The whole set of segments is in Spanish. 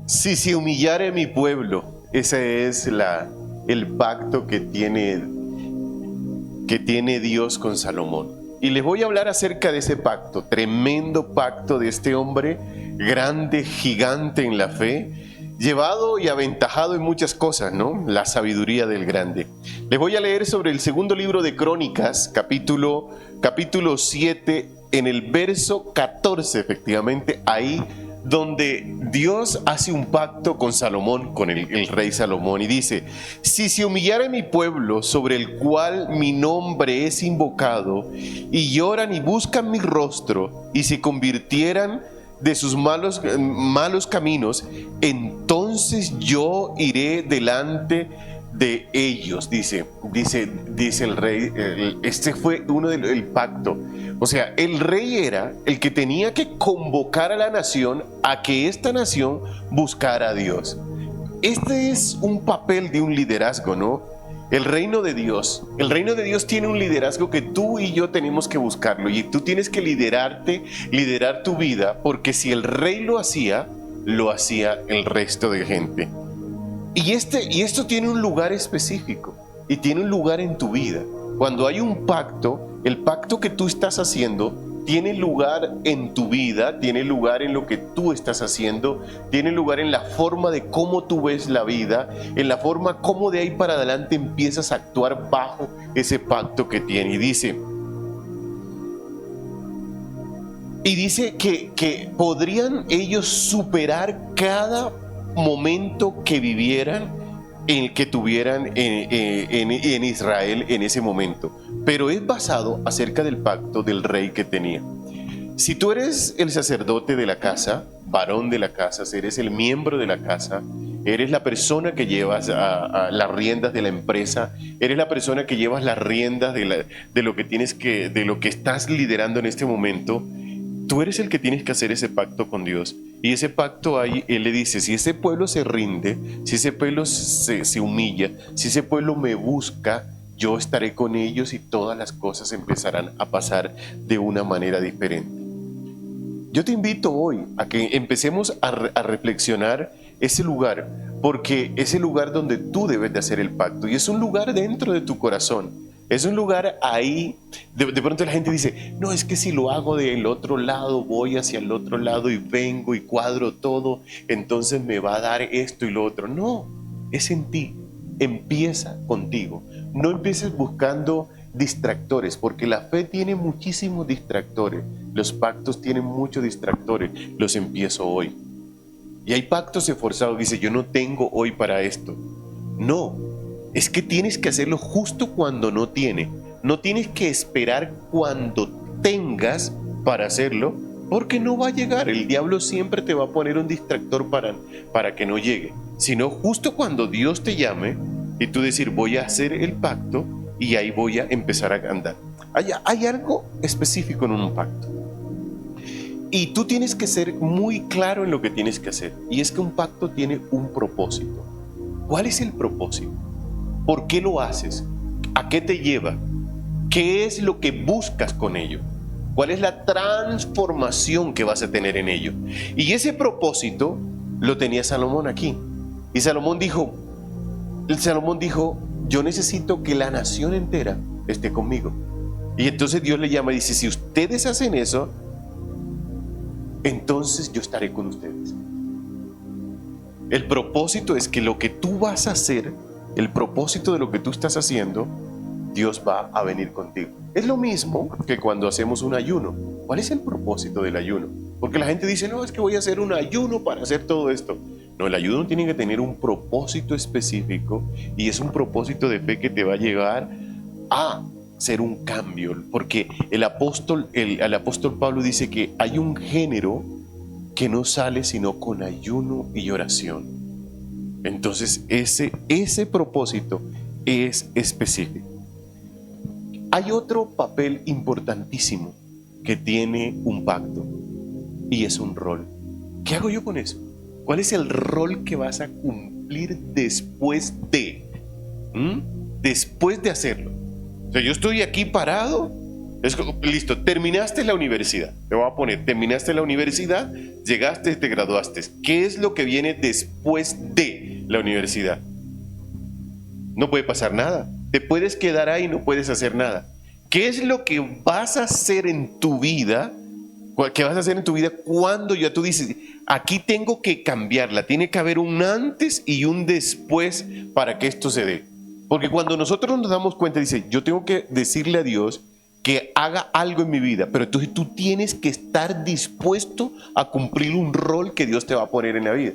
Si se humillare mi pueblo, ese es el pacto que tiene Dios con Salomón. Y les voy a hablar acerca de ese pacto, tremendo pacto de este hombre, grande, gigante en la fe, llevado y aventajado en muchas cosas, ¿no? La sabiduría del grande. Les voy a leer sobre el segundo libro de Crónicas, capítulo 7, en el verso 14, efectivamente, ahí donde Dios hace un pacto con Salomón, con el rey Salomón, y dice: si se humillare mi pueblo sobre el cual mi nombre es invocado, y lloran y buscan mi rostro, y se convirtieran de sus malos caminos, entonces yo iré delante de ellos, dice el rey. Este fue uno del pacto. O sea, el rey era el que tenía que convocar a la nación a que esta nación buscara a Dios. Este es un papel de un liderazgo, ¿no? El reino de Dios tiene un liderazgo que tú y yo tenemos que buscarlo, y tú tienes que liderar tu vida, porque si el rey lo hacía el resto de gente. Y esto tiene un lugar específico y tiene un lugar en tu vida. Cuando hay un pacto, el pacto que tú estás haciendo tiene lugar en tu vida, tiene lugar en lo que tú estás haciendo, tiene lugar en la forma de cómo tú ves la vida, en la forma como de ahí para adelante empiezas a actuar bajo ese pacto que tiene. Y dice que podrían ellos superar cada momento que vivieran, que tuvieran en Israel en ese momento, pero es basado acerca del pacto del rey que tenía. Si tú eres el sacerdote de la casa, varón de la casa, si eres el miembro de la casa, eres la persona que llevas a las riendas de la empresa, eres la persona que llevas las riendas de lo que estás liderando en este momento, tú eres el que tienes que hacer ese pacto con Dios. Y ese pacto ahí, Él le dice: si ese pueblo se rinde, si ese pueblo se humilla, si ese pueblo me busca, yo estaré con ellos y todas las cosas empezarán a pasar de una manera diferente. Yo te invito hoy a que empecemos a reflexionar ese lugar, porque es el lugar donde tú debes de hacer el pacto, y es un lugar dentro de tu corazón. Es un lugar ahí. De pronto la gente dice: no, es que si lo hago del otro lado, voy hacia el otro lado y vengo y cuadro todo, entonces me va a dar esto y lo otro. No, es en ti. Empieza contigo. No empieces buscando distractores, porque la fe tiene muchísimos distractores. Los pactos tienen muchos distractores. Los empiezo hoy. Y hay pactos esforzados. Dice: yo no tengo hoy para esto. No. Es que tienes que hacerlo justo cuando no tienes. No tienes que esperar cuando tengas para hacerlo, porque no va a llegar. El diablo siempre te va a poner un distractor para que no llegue. Sino justo cuando Dios te llame y tú decir: voy a hacer el pacto y ahí voy a empezar a andar. Hay algo específico en un pacto. Y tú tienes que ser muy claro en lo que tienes que hacer. Y es que un pacto tiene un propósito. ¿Cuál es el propósito? ¿Por qué lo haces? ¿A qué te lleva? ¿Qué es lo que buscas con ello? ¿Cuál es la transformación que vas a tener en ello? Y ese propósito lo tenía Salomón aquí. Y Salomón dijo: yo necesito que la nación entera esté conmigo. Y entonces Dios le llama y dice: si ustedes hacen eso, entonces yo estaré con ustedes. El propósito es que lo que tú vas a hacer, el propósito de lo que tú estás haciendo, Dios va a venir contigo. Es lo mismo que cuando hacemos un ayuno. ¿Cuál es el propósito del ayuno? Porque la gente dice: no, es que voy a hacer un ayuno para hacer todo esto. No, el ayuno tiene que tener un propósito específico, y es un propósito de fe que te va a llevar a ser un cambio. Porque el apóstol Pablo dice que hay un género que no sale sino con ayuno y oración. Entonces ese propósito es específico. Hay otro papel importantísimo que tiene un pacto, y es un rol. ¿Qué hago yo con eso? ¿Cuál es el rol que vas a cumplir después de hacerlo? O sea, yo estoy aquí parado Listo, terminaste la universidad. Te voy a poner, terminaste la universidad, llegaste, te graduaste. ¿Qué es lo que viene después de la universidad? No puede pasar nada. Te puedes quedar ahí, no puedes hacer nada. ¿Qué es lo que vas a hacer en tu vida? ¿Qué vas a hacer en tu vida cuando ya tú dices, aquí tengo que cambiarla? Tiene que haber un antes y un después para que esto se dé. Porque cuando nosotros nos damos cuenta, dice, yo tengo que decirle a Dios que haga algo en mi vida, pero entonces tú tienes que estar dispuesto a cumplir un rol que Dios te va a poner en la vida.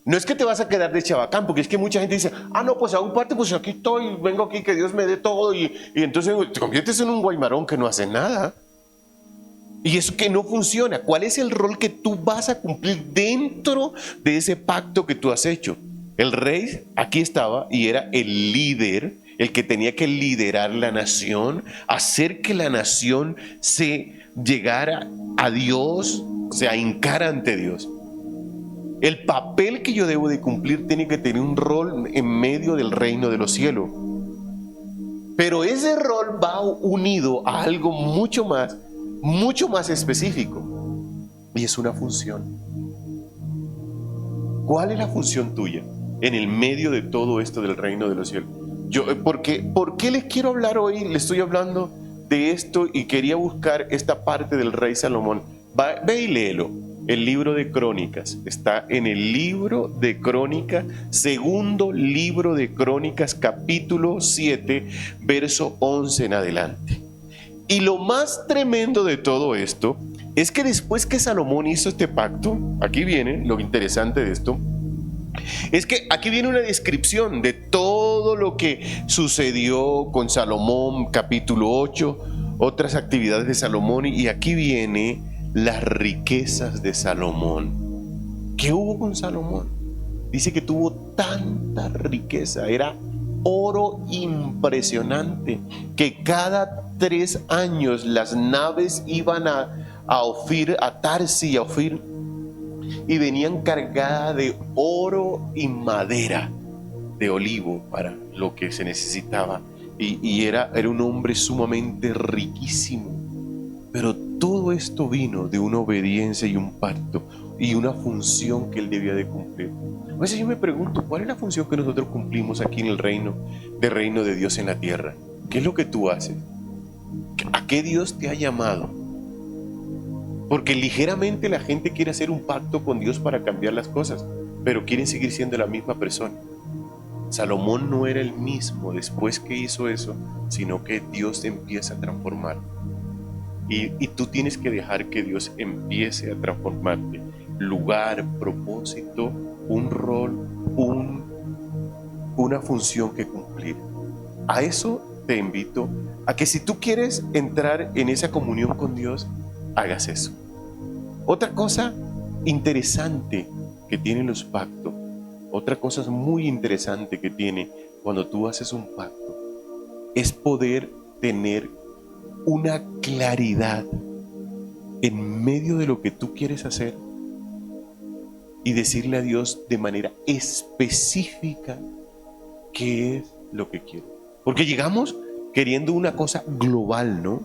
No es que te vas a quedar de chabacán, porque es que mucha gente dice, no, pues hago parte, pues aquí estoy, vengo aquí, que Dios me dé todo, y entonces te conviertes en un guaymarón que no hace nada. Y eso que no funciona. ¿Cuál es el rol que tú vas a cumplir dentro de ese pacto que tú has hecho? El rey aquí estaba y era el líder, el que tenía que liderar la nación, hacer que la nación se llegara a Dios, se hincara ante Dios. El papel que yo debo de cumplir tiene que tener un rol en medio del reino de los cielos. Pero ese rol va unido a algo mucho más específico, y es una función. ¿Cuál es la función tuya en el medio de todo esto del reino de los cielos? ¿Por qué les quiero hablar hoy? Les estoy hablando de esto y quería buscar esta parte del rey Salomón. Ve y léelo. El libro de Crónicas está en el libro de Crónicas, segundo libro de Crónicas, capítulo 7, verso 11 en adelante. Y lo más tremendo de todo esto es que después que Salomón hizo este pacto, aquí viene lo interesante de esto, es que aquí viene una descripción de todo lo que sucedió con Salomón, capítulo 8, otras actividades de Salomón, y aquí viene las riquezas de Salomón. ¿Qué hubo con Salomón? Dice que tuvo tanta riqueza, era oro impresionante, que cada 3 años las naves iban a Ofir, a Tarsis y a Ofir, y venían cargadas de oro y madera de olivo para lo que se necesitaba, y era un hombre sumamente riquísimo. Pero todo esto vino de una obediencia y un pacto y una función que él debía de cumplir. A veces yo me pregunto, ¿cuál es la función que nosotros cumplimos aquí en el reino de Dios en la tierra? ¿Qué es lo que tú haces? ¿A qué Dios te ha llamado? Porque ligeramente la gente quiere hacer un pacto con Dios para cambiar las cosas, pero quieren seguir siendo la misma persona. Salomón no era el mismo después que hizo eso, sino que Dios empieza a transformar. Y tú tienes que dejar que Dios empiece a transformarte. Lugar, propósito, un rol, una función que cumplir. A eso te invito, a que si tú quieres entrar en esa comunión con Dios, hagas eso. Otra cosa interesante que tienen los pactos, otra cosa muy interesante que tiene cuando tú haces un pacto, es poder tener una claridad en medio de lo que tú quieres hacer y decirle a Dios de manera específica qué es lo que quiero. Porque llegamos queriendo una cosa global, ¿no?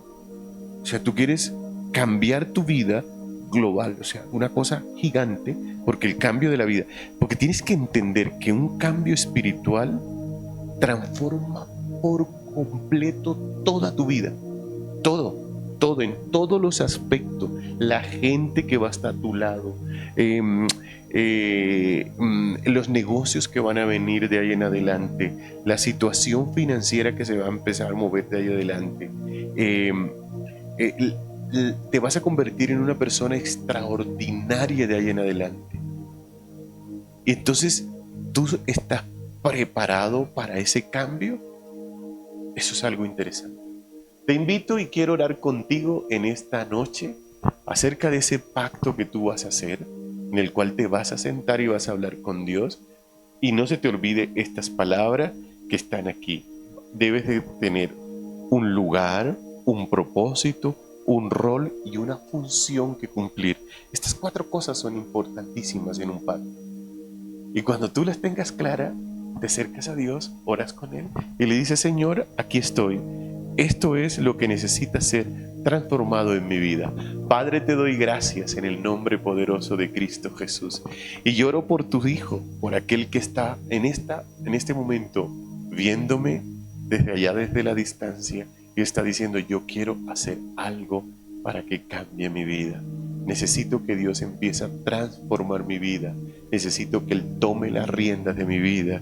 O sea, tú quieres cambiar tu vida global, o sea, una cosa gigante, porque el cambio de la vida, porque tienes que entender que un cambio espiritual transforma por completo toda tu vida. Todo, en todos los aspectos, la gente que va a estar a tu lado, los negocios que van a venir de ahí en adelante, la situación financiera que se va a empezar a mover de ahí adelante, te vas a convertir en una persona extraordinaria de ahí en adelante. Y entonces, ¿tú estás preparado para ese cambio? Eso es algo interesante. Te invito y quiero orar contigo en esta noche acerca de ese pacto que tú vas a hacer, en el cual te vas a sentar y vas a hablar con Dios. Y no se te olvide estas palabras que están aquí. Debes de tener un lugar, un propósito, un rol y una función que cumplir. Estas 4 cosas son importantísimas en un pacto. Y cuando tú las tengas claras, te acercas a Dios, oras con Él y le dices: Señor, aquí estoy. Esto es lo que necesita hacer transformado en mi vida. Padre, te doy gracias en el nombre poderoso de Cristo Jesús. Y lloro por tu Hijo, por aquel que está en este momento viéndome desde allá, desde la distancia, y está diciendo: yo quiero hacer algo para que cambie mi vida. Necesito que Dios empiece a transformar mi vida. Necesito que Él tome las riendas de mi vida.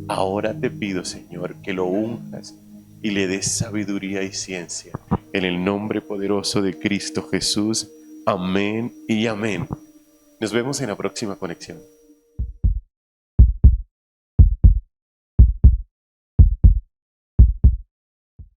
Ahora te pido, Señor, que lo unjas y le des sabiduría y ciencia. En el nombre poderoso de Cristo Jesús. Amén y amén. Nos vemos en la próxima conexión.